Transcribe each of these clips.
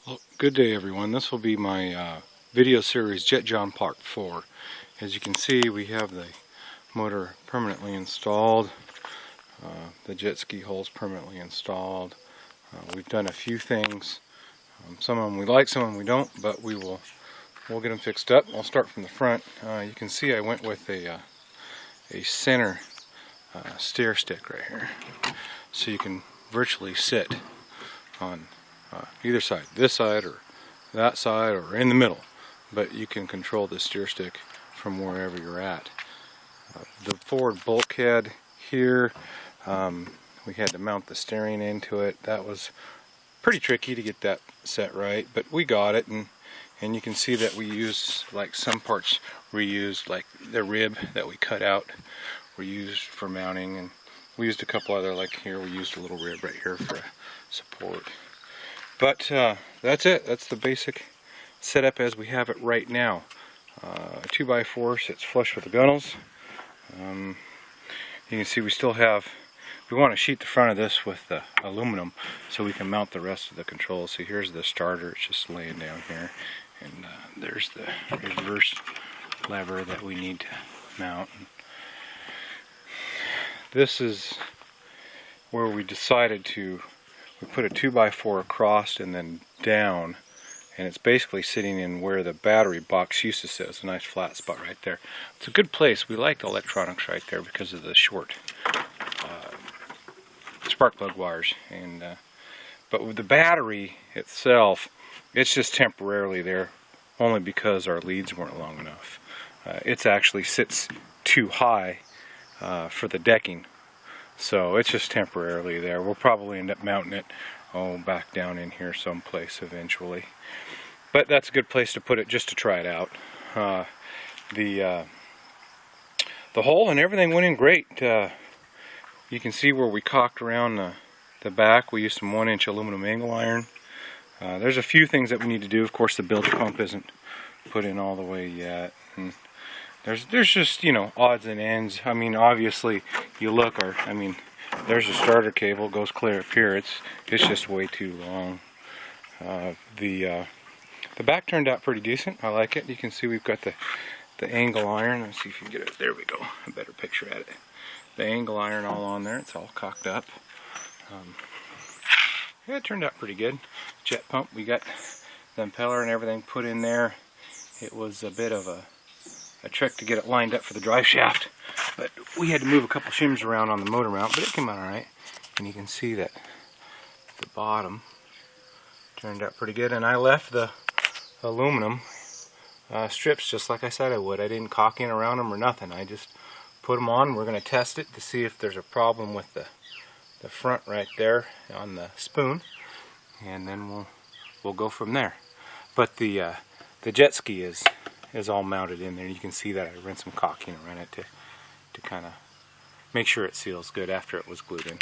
Well, good day everyone. This will be my video series Jet John Part 4. As you can see, we have the motor permanently installed, the jet ski holes permanently installed. We've done a few things. Some of them we like, some of them we don't, but we'll get them fixed up. I'll start from the front. You can see I went with a center steer stick right here, so you can virtually sit on either side, this side or that side or in the middle, but you can control the steer stick from wherever you're at. The forward bulkhead here, we had to mount the steering into it. That was pretty tricky to get that set right, but we got it, and you can see that we used, like some parts we used, like the rib that we cut out we used for mounting, and we used a couple other, like here we used a little rib right here for support. But that's it. That's the basic setup as we have it right now. A 2x4 sits flush with the gunnels. You can see we still have, we want to sheet the front of this with the aluminum so we can mount the rest of the controls. So here's the starter, it's just laying down here. And there's the reverse lever that we need to mount. This is where we decided to, we put a 2x4 across and then down, and it's basically sitting in where the battery box used to sit. It's a nice flat spot right there. It's a good place. We like the electronics right there because of the short spark plug wires. And but with the battery itself, it's just temporarily there, only because our leads weren't long enough. It actually sits too high for the decking. So it's just temporarily there. We'll probably end up mounting it back down in here someplace eventually. But that's a good place to put it just to try it out. The hole and everything went in great. You can see where we caulked around the back. We used some 1-inch aluminum angle iron. There's a few things that we need to do. Of course, the bilge pump isn't put in all the way yet. And there's just, you know, odds and ends. I mean, obviously, you look, there's a starter cable, it goes clear up here. It's just way too long. The back turned out pretty decent. I like it. You can see we've got the angle iron. Let's see if you can get it. There we go. A better picture at it. The angle iron all on there. It's all cocked up. Yeah, it turned out pretty good. Jet pump. We got the impeller and everything put in there. It was a bit of a trick to get it lined up for the drive shaft, but we had to move a couple shims around on the motor mount, but it came out alright. And you can see that the bottom turned out pretty good, and I left the aluminum strips just like I said I would. I didn't caulk in around them or nothing. I just put them on. We're going to test it to see if there's a problem with the front right there on the spoon, and then we'll go from there. But the jet ski is all mounted in there. You can see that I ran some caulking around it to kind of make sure it seals good after it was glued in.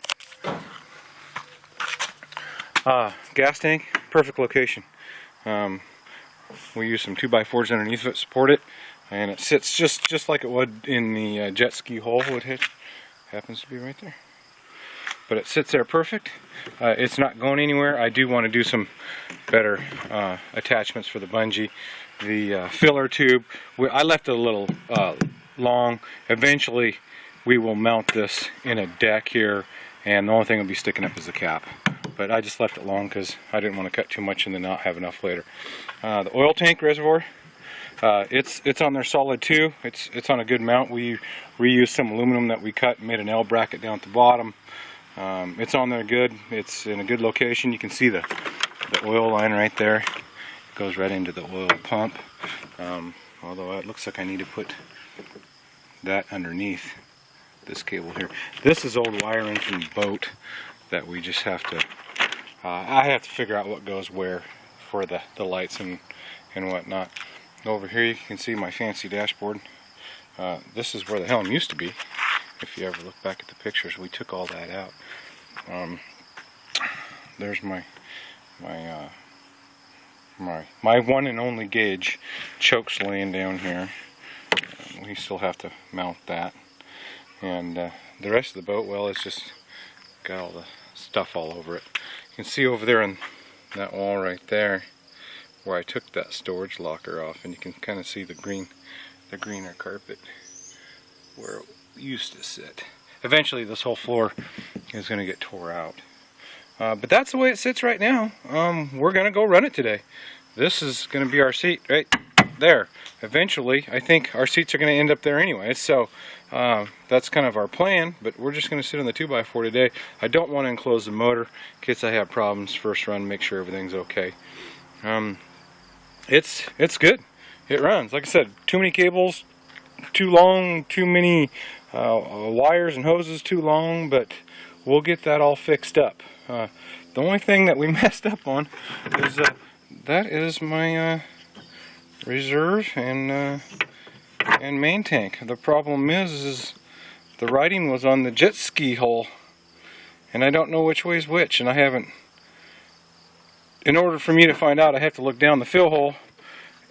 Gas tank, perfect location. We use some 2x4s underneath it to support it, and it sits just like it would in the jet ski hole. It happens to be right there. But it sits there perfect. It's not going anywhere. I do want to do some better attachments for the bungee. The filler tube, I left it a little long. Eventually we will mount this in a deck here, and the only thing will be sticking up is the cap. But I just left it long because I didn't want to cut too much and then not have enough later. The oil tank reservoir, it's on there solid too. It's on a good mount. We reused some aluminum that we cut and made an L bracket down at the bottom. It's on there good. It's in a good location. You can see the oil line right there. It goes right into the oil pump. Although it looks like I need to put that underneath this cable here. This is old wiring from the boat that we just have to, I have to figure out what goes where for the lights and whatnot. Over here you can see my fancy dashboard. This is where the helm used to be. If you ever look back at the pictures, we took all that out. There's my one and only gauge chokes laying down here. We still have to mount that. And the rest of the boat, well, it's just got all the stuff all over it. You can see over there in that wall right there where I took that storage locker off, and you can kind of see the greener carpet where it used to sit. Eventually this whole floor is going to get tore out. But that's the way it sits right now. We're going to go run it today. This is going to be our seat right there. Eventually, I think our seats are going to end up there anyway, so that's kind of our plan, but we're just going to sit on the 2x4 today. I don't want to enclose the motor in case I have problems first run, make sure everything's okay. It's good. It runs. Like I said, too many cables, too long, too many wires and hoses too long, but we'll get that all fixed up. The only thing that we messed up on is that is my reserve and main tank. The problem is the writing was on the jet ski hole, and I don't know which way is which, and I haven't. In order for me to find out, I have to look down the fill hole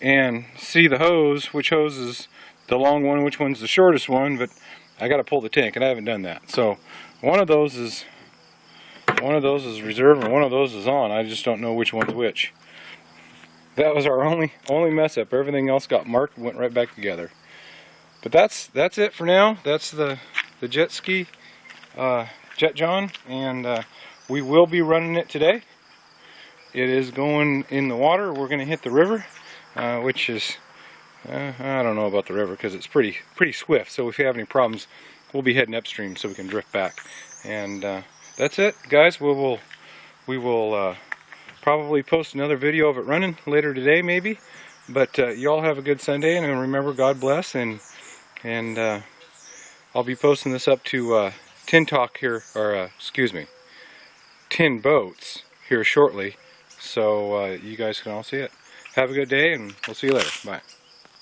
and see the hose, which hose is the long one, which one's the shortest one, but I got to pull the tank, and I haven't done that. So one of those is reserve and one of those is on. I just don't know which one's which. That was our only mess up. Everything else got marked and went right back together. But that's it for now. That's the jet ski Jet John, and we will be running it today. It is going in the water. We're going to hit the river, which is I don't know about the river because it's pretty swift. So if you have any problems, we'll be heading upstream so we can drift back. And that's it, guys. We will probably post another video of it running later today, maybe. But y'all have a good Sunday, and remember, God bless. And I'll be posting this up to Tin Talk here, or excuse me, Tin Boats here shortly, so you guys can all see it. Have a good day, and we'll see you later. Bye.